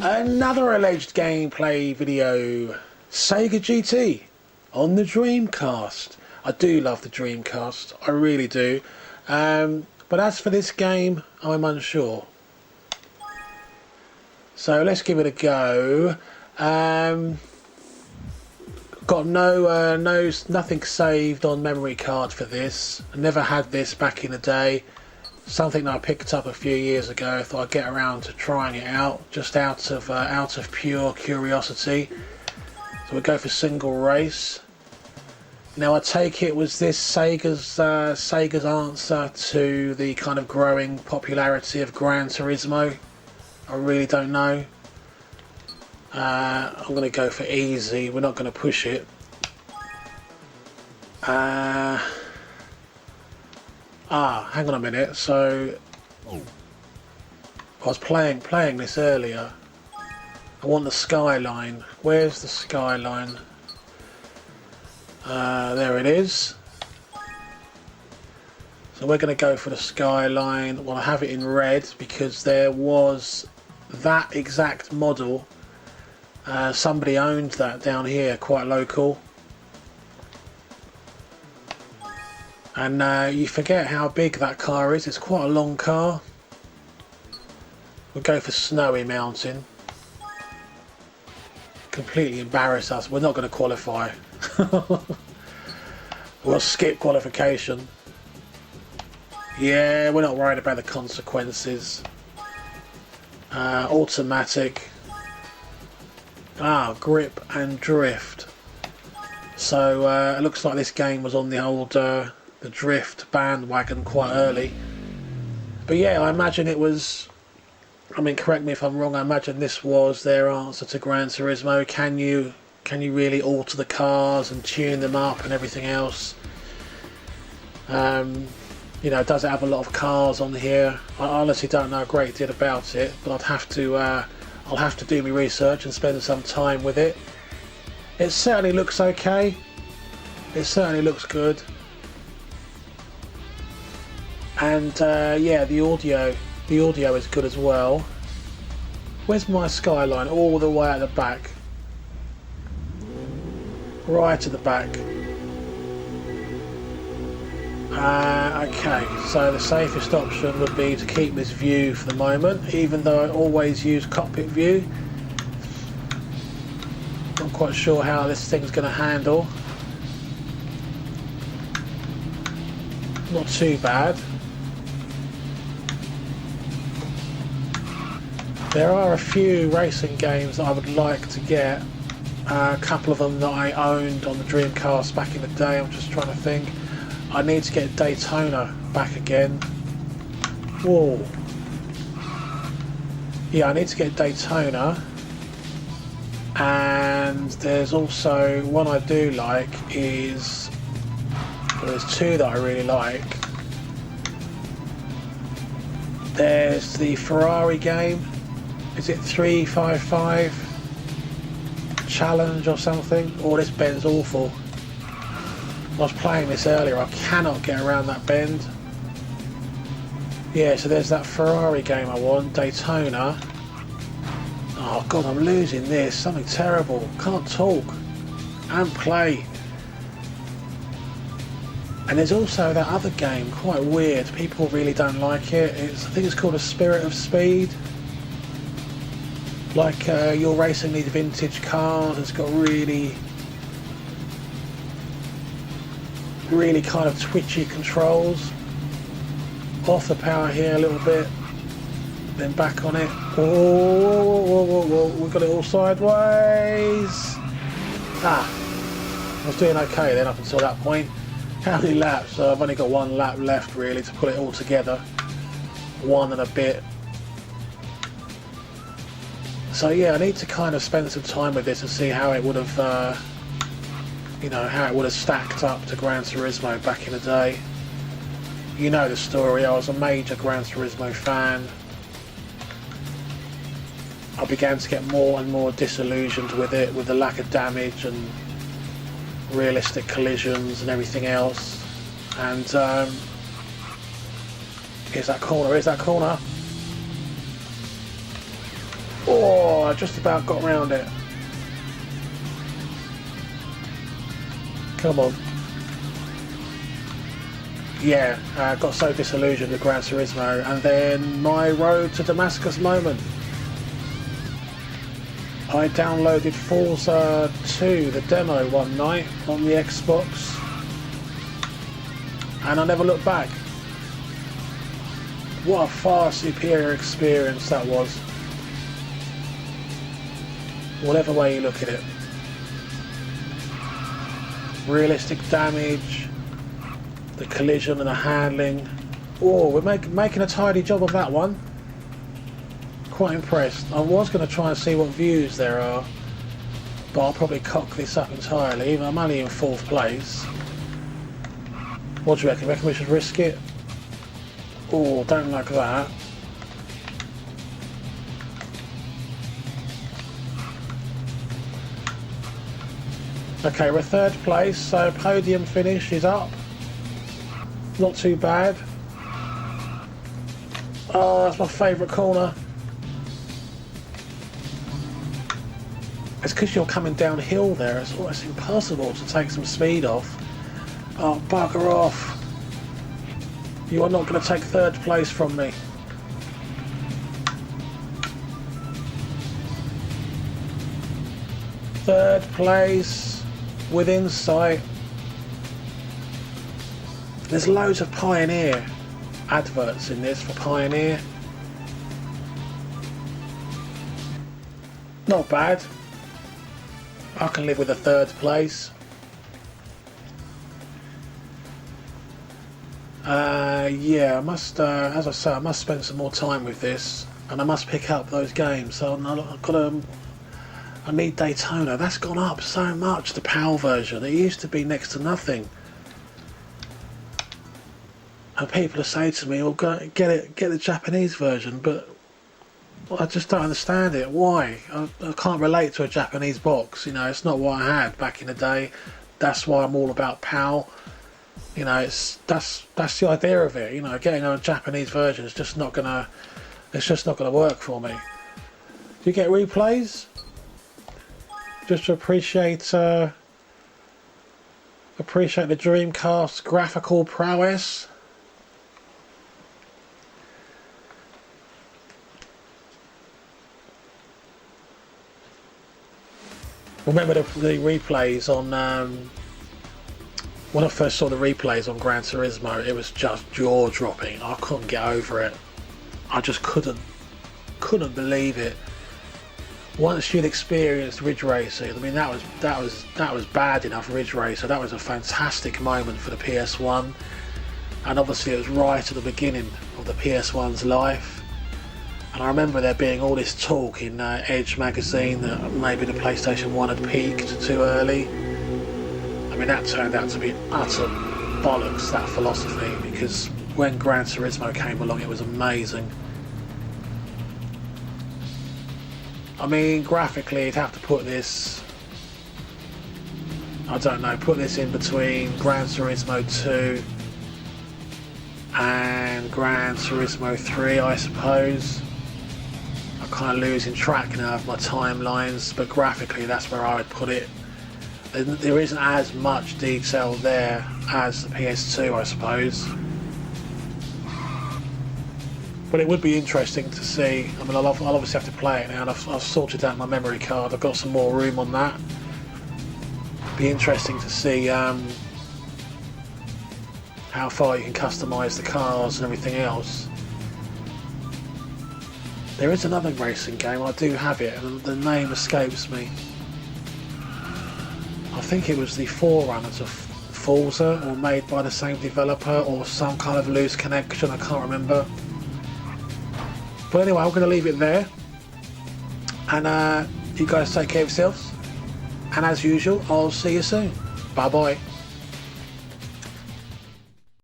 Another alleged gameplay video. Sega GT on the Dreamcast. I do love the Dreamcast, I really do. But as for this game, I'm unsure. So let's give it a go. Got nothing saved on memory card for this. I never had this back in the day. Something that I picked up a few years ago. I thought I'd get around to trying it out, just out of pure curiosity. So we'll go for single race. Now I take it was this Sega's answer to the kind of growing popularity of Gran Turismo. I really don't know. I'm going to go for easy. We're not going to push it. Hang on a minute. So I was playing this earlier. I want the skyline. Where's the skyline? There it is. So we're going to go for the skyline. Well, I have it in red because there was that exact model. Somebody owned that down here, quite local. And you forget how big that car is. It's quite a long car. We'll go for Snowy Mountain. Completely embarrass us. We're not going to qualify. We'll skip qualification. Yeah, we're not worried about the consequences. Automatic. Grip and drift. So it looks like this game was on the old the drift bandwagon quite early. But yeah, I imagine it was, I mean, correct me if I'm wrong, I imagine this was their answer to Gran Turismo. Can you really alter the cars and tune them up and everything else? You know, does it have a lot of cars on here? I honestly don't know a great deal about it, but I'll have to do my research and spend some time with it. It certainly looks okay. It certainly looks good. And yeah, the audio is good as well. Where's my skyline? All the way at the back. Right at the back. Okay, so the safest option would be to keep this view for the moment, even though I always use cockpit view. Not quite sure how this thing's going to handle. Not too bad. There are a few racing games that I would like to get. A couple of them that I owned on the Dreamcast back in the day. I'm just trying to think. I need to get Daytona back again. Whoa. Yeah, I need to get Daytona. And there's also one I do like is, well, there's two that I really like. There's the Ferrari game. Is it 355 Challenge or something? Oh, this bend's awful. I was playing this earlier, I cannot get around that bend. Yeah, so there's that Ferrari game I want, Daytona. Oh god, I'm losing this, something terrible. Can't talk and play. And there's also that other game, quite weird, people really don't like it. I think it's called A Spirit of Speed. Like you're racing these vintage cars, it's got really kind of twitchy controls. Off the power here a little bit, then back on it. Whoa, we've got it all sideways. I was doing okay then up until that point. How many laps? I've only got one lap left really to put it all together. One and a bit. So yeah, I need to kind of spend some time with this and see how it would have you know, how it would have stacked up to Gran Turismo back in the day. You know the story, I was a major Gran Turismo fan. I began to get more and more disillusioned with it, with the lack of damage and realistic collisions and everything else. And here's that corner, Oh, I just about got round it. Come on. Yeah, got so disillusioned with Gran Turismo, and then my road to Damascus moment. I downloaded Forza 2, the demo, one night on the Xbox, and I never looked back. What a far superior experience that was. Whatever way you look at it. Realistic damage, the collision and the handling. Oh, we're making a tidy job of that one. Quite impressed. I was going to try and see what views there are, but I'll probably cock this up entirely. Even I'm only in 4th place. What do you reckon? Reckon we should risk it? Oh, don't like that. Okay, we're 3rd place, so podium finish is up. Not too bad. Oh, that's my favourite corner. It's because you're coming downhill there. It's almost impossible to take some speed off. Oh, bugger off. You are not going to take 3rd place from me. Third place, within sight. There's loads of Pioneer adverts in this for Pioneer. Not bad. I can live with a 3rd place. Yeah, I must, as I say, I must spend some more time with this, and I must pick up those games. So I need Daytona. That's gone up so much, the PAL version. It used to be next to nothing. And people are saying to me, "Oh, get the Japanese version," but I just don't understand it. Why? I can't relate to a Japanese box. You know, it's not what I had back in the day. That's why I'm all about PAL. You know, that's the idea of it. You know, getting a Japanese version is just not gonna. It's just not gonna work for me. Do you get replays? Just to appreciate the Dreamcast graphical prowess. Remember the replays on when I first saw the replays on Gran Turismo, it was just jaw-dropping. I couldn't get over it. I just couldn't believe it. Once you'd experienced Ridge Racer, I mean that was bad enough. Ridge Racer, that was a fantastic moment for the PS1, and obviously it was right at the beginning of the PS1's life. And I remember there being all this talk in Edge magazine that maybe the PlayStation 1 had peaked too early. I mean, that turned out to be utter bollocks, that philosophy, because when Gran Turismo came along, it was amazing. I mean, graphically, you'd have to put this, I don't know, put this in between Gran Turismo 2 and Gran Turismo 3, I suppose. I'm kind of losing track now of my timelines, but graphically, that's where I would put it. There isn't as much detail there as the PS2, I suppose. But it would be interesting to see. I mean, I'll obviously have to play it now, and I've sorted out my memory card. I've got some more room on that. Be interesting to see how far you can customise the cars and everything else. There is another racing game, I do have it, and the name escapes me. I think it was the forerunner to Forza, or made by the same developer, or some kind of loose connection, I can't remember. But anyway, I'm going to leave it there, and you guys take care of yourselves, and as usual, I'll see you soon. Bye bye.